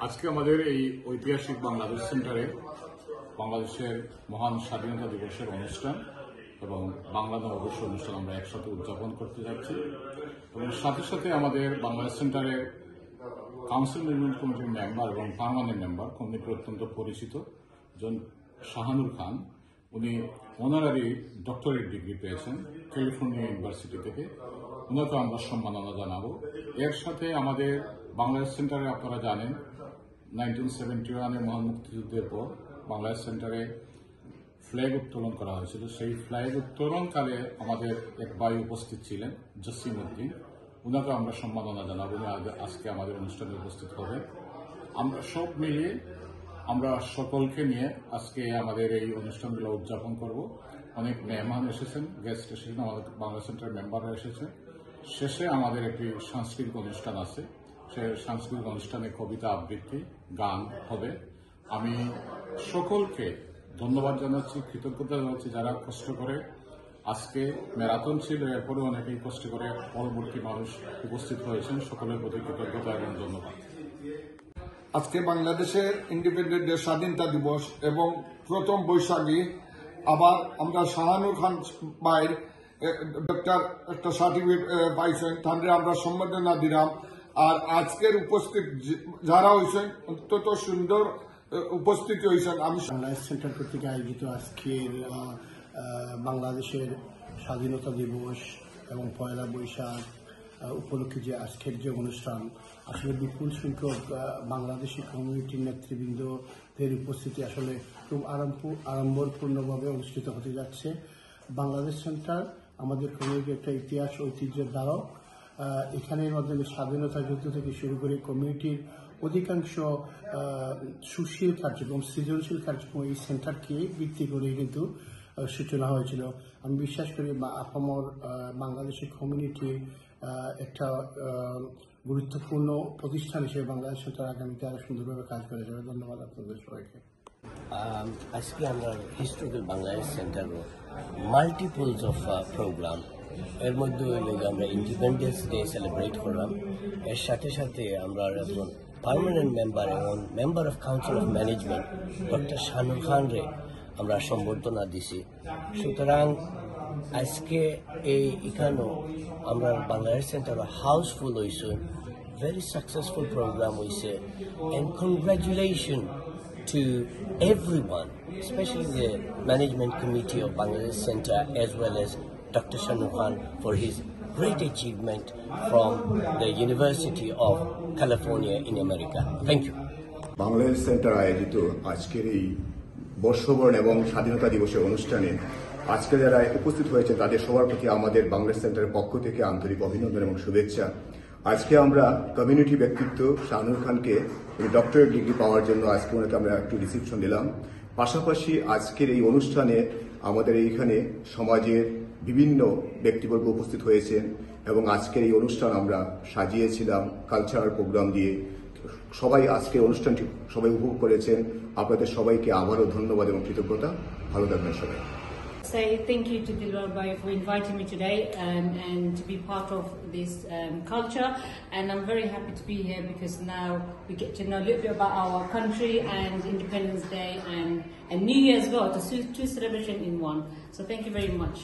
আজকে আমাদের এই ঐতিহাসিক বাংলাদেশ সেন্টারে বাংলাদেশের মহান স্বাধীনতা দিবসের অনুষ্ঠান এবং বাংলা নববর্ষ অনুষ্ঠান আমরা একসাথে উদযাপন করতে যাচ্ছি এবং সাথে সাথে আমাদের বাংলাদেশ সেন্টারের কাউন্সিল ম্যানেজমেন্ট কমিটির মেম্বার এবং পার্মানেন্ট মেম্বার কমিটির অত্যন্ত পরিচিত জন শাহানুর খান, উনি অনারারি ডক্টরেট ডিগ্রি পেয়েছেন ক্যালিফোর্নিয়া ইউনিভার্সিটি থেকে। উনাকে আমরা সম্মাননা জানাবো। এর সাথে আমাদের বাংলাদেশ সেন্টারে আপনারা জানেন 1971-এ মহান মুক্তিযুদ্ধের পর বাংলাদেশ সেন্টারে ফ্ল্যাগ উত্তোলন করা হয়েছিল। সেই ফ্ল্যাগ উত্তোলনকালে আমাদের এক ভাই উপস্থিত ছিলেন, জসিম উদ্দিন। উনাকে আমরা সম্মাননা জানাবো। উনি আজকে আমাদের অনুষ্ঠানে উপস্থিত হবেন। আমরা সব মিলিয়ে আমরা সকলকে নিয়ে আজকে আমাদের এই অনুষ্ঠানগুলো উদযাপন করব। অনেক মেহমান এসেছেন, গেস্ট এসেছেন, আমাদের বাংলা সেন্টারের মেম্বাররা এসেছেন। শেষে আমাদের একটি সাংস্কৃতিক অনুষ্ঠান আছে। সে সাংস্কৃতিক অনুষ্ঠানে কবিতা আবৃত্তি, গান হবে। আমি সকলকে ধন্যবাদ জানাচ্ছি, কৃতজ্ঞতা জানাচ্ছি যারা কষ্ট করে আজকে ম্যারাথন ছিল, এরপরে অনেকেই কষ্ট করে পরবর্তী মানুষ উপস্থিত হয়েছেন। সকলের প্রতি কৃতজ্ঞতা এবং ধন্যবাদ। আজকে বাংলাদেশের ইন্ডিপেন্ডেন্ট ডে, স্বাধীনতা দিবস এবং প্রথম বৈশাখী। আবার আমরা শাহানুর খান ভাইয়ের ডক্টর একটা সার্টিফিকেট পাইছেন, তাহলে আমরা সম্বর্ধনা দিলাম। আর আজকের উপস্থিত যারা হয়েছেন অত্যন্ত সুন্দর উপস্থিতি হয়েছেন। আমি বাংলাদেশ সেন্টার কর্তৃক আয়োজিত আজকের বাংলাদেশের স্বাধীনতা দিবস এবং পয়লা বৈশাখ উপলক্ষে যে আজকের যে অনুষ্ঠান, আসলে বিপুল সংখ্যক বাংলাদেশি কমিউনিটির নেতৃবৃন্দদের উপস্থিতি আসলে খুব আড়ম্বরপূর্ণভাবে অনুষ্ঠিত হতে যাচ্ছে। বাংলাদেশ সেন্টার আমাদের কমিউনিটির একটা ইতিহাস ঐতিহ্যের দ্বারক। এখানের মাধ্যমে স্বাধীনতা যুদ্ধ থেকে শুরু করে কমিউনিটির অধিকাংশ সুশীল কার্যক্রম, সৃজনশীল কার্যক্রম এই সেন্টারকে ভিত্তি করে কিন্তু সূচনা হয়েছিল। আমি বিশ্বাস করি আপামর বাংলাদেশের কমিউনিটির একটা গুরুত্বপূর্ণ প্রতিষ্ঠান হিসেবে বাংলাদেশ সেন্টার আগামীতে আরো সুন্দরভাবে কাজ করে যাবে। ধন্যবাদ আপনাদের সবাইকে। আজকে আমরা historical Bangladesh centre multiples of program, এর মধ্যে আমরা ইন্ডিপেন্ডেন্স ডে সেলিব্রেট করলাম। এর সাথে সাথে আমরা একজন পার্মানেন্ট মেম্বার এবং member of council of management doctor Shahanur Khan রে আমরা সম্বর্ধনা দিছি। সুতরাং আজকে এখানেও আমরা বাংলাদেশ সেন্টার হাউসফুল হয়েছে, ভেরি সাকসেসফুল প্রোগ্রাম হয়েছে। And congratulation to everyone, especially the management committee of Bangladesh Center, as well as Dr. Shahanur Khan for his great achievement from the University of California in America. Thank you. Bangladesh centre আয়োজিত আজকের এই বর্ষবরণ এবং স্বাধীনতা দিবসের অনুষ্ঠানে আজকে যারা উপস্থিত হয়েছে তাদের সবার প্রতি আমাদের বাংলাদেশ সেন্টারের পক্ষ থেকে আন্তরিক অভিনন্দন এবং শুভেচ্ছা। আজকে আমরা কমিউনিটি ব্যক্তিত্ব শাহানুর খানকে ডক্টরেট ডিগ্রি পাওয়ার জন্য আজকে ওনাকে আমরা একটু রিসিপশন দিলাম। পাশাপাশি আজকের এই অনুষ্ঠানে আমাদের এইখানে সমাজের বিভিন্ন ব্যক্তিবর্গ উপস্থিত হয়েছেন এবং আজকের এই অনুষ্ঠান আমরা সাজিয়েছিলাম কালচারাল প্রোগ্রাম দিয়ে। সবাই আজকের অনুষ্ঠানটি সবাই উপভোগ করেছেন। আপনাদের সবাইকে আবারও ধন্যবাদ এবং কৃতজ্ঞতা। ভালো থাকবেন সবাই। Say thank you to Dilwar Bhai for inviting me today and to be part of this culture, and I'm very happy to be here because now we get to know a little bit about our country and Independence Day and New Year as well, the two celebrations in one. So thank you very much.